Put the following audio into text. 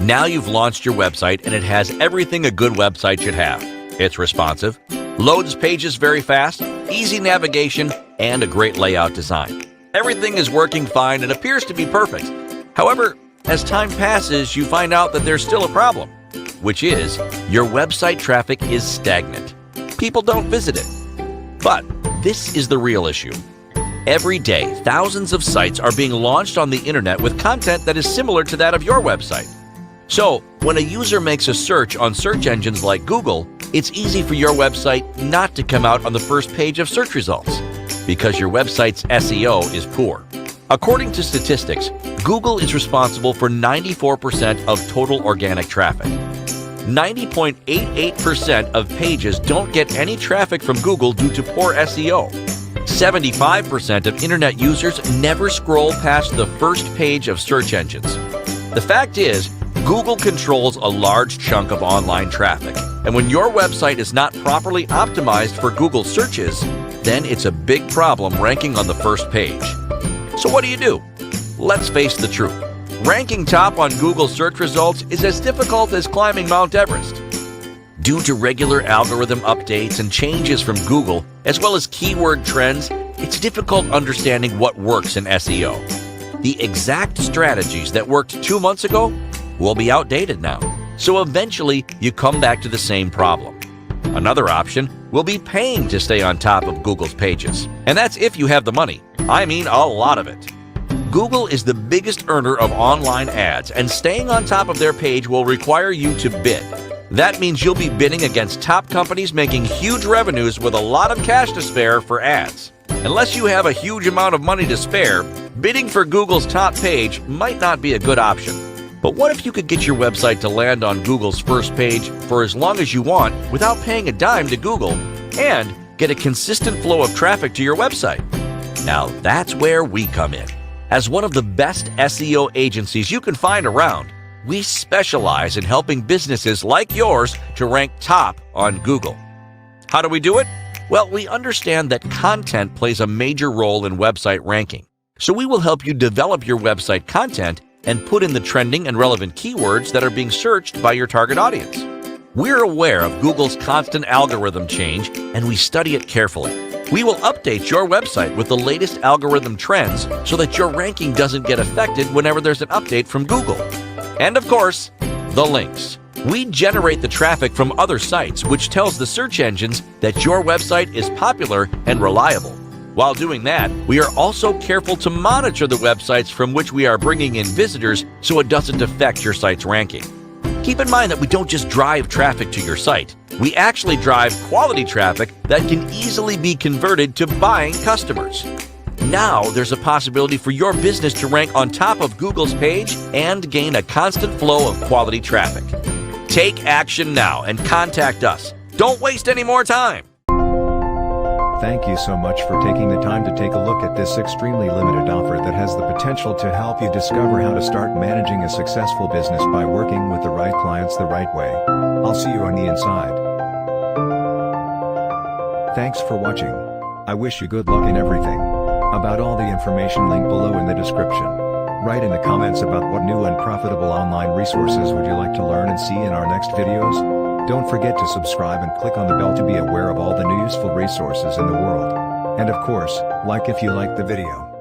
Now you've launched your website and it has everything a good website should have. It's responsive, loads pages very fast, easy navigation, and a great layout design. Everything is working fine and appears to be perfect. However, as time passes, you find out that there's still a problem, which is your website traffic is stagnant. People don't visit it. But this is the real issue. Every day, thousands of sites are being launched on the internet with content that is similar to that of your website. So, when a user makes a search on search engines like Google, it's easy for your website not to come out on the first page of search results because your website's SEO is poor. According to statistics, Google is responsible for 94% of total organic traffic. 90.88% of pages don't get any traffic from Google due to poor SEO. 75% of internet users never scroll past the first page of search engines. The fact is, Google controls a large chunk of online traffic, and when your website is not properly optimized for Google searches, then it's a big problem ranking on the first page. So what do? Let's face the truth. Ranking top on Google search results is as difficult as climbing Mount Everest. Due to regular algorithm updates and changes from Google, as well as keyword trends, it's difficult understanding what works in SEO. The exact strategies that worked 2 months ago will be outdated now, so eventually you come back to the same problem. Another option will be paying to stay on top of Google's pages, and that's if you have the money. I mean a lot of it. Google is the biggest earner of online ads, and staying on top of their page will require you to bid. That means you'll be bidding against top companies making huge revenues with a lot of cash to spare for ads. Unless you have a huge amount of money to spare, bidding for Google's top page might not be a good option. But what if you could get your website to land on Google's first page for as long as you want without paying a dime to Google and get a consistent flow of traffic to your website? Now that's where we come in. As one of the best SEO agencies you can find around, we specialize in helping businesses like yours to rank top on Google. How do we do it? Well, we understand that content plays a major role in website ranking. So we will help you develop your website content and put in the trending and relevant keywords that are being searched by your target audience. We're aware of Google's constant algorithm change, and we study it carefully. We will update your website with the latest algorithm trends so that your ranking doesn't get affected whenever there's an update from Google. And of course, the links. We generate the traffic from other sites, which tells the search engines that your website is popular and reliable. While doing that, we are also careful to monitor the websites from which we are bringing in visitors so it doesn't affect your site's ranking. Keep in mind that we don't just drive traffic to your site. We actually drive quality traffic that can easily be converted to buying customers. Now there's a possibility for your business to rank on top of Google's page and gain a constant flow of quality traffic. Take action now and contact us. Don't waste any more time. Thank you so much for taking the time to take a look at this extremely limited offer that has the potential to help you discover how to start managing a successful business by working with the right clients the right way. I'll see you on the inside. Thanks for watching. I wish you good luck in everything. About all the information linked below in the description. Write in the comments about what new and profitable online resources would you like to learn and see in our next videos. Don't forget to subscribe and click on the bell to be aware of all the new useful resources in the world. And of course, like if you liked the video.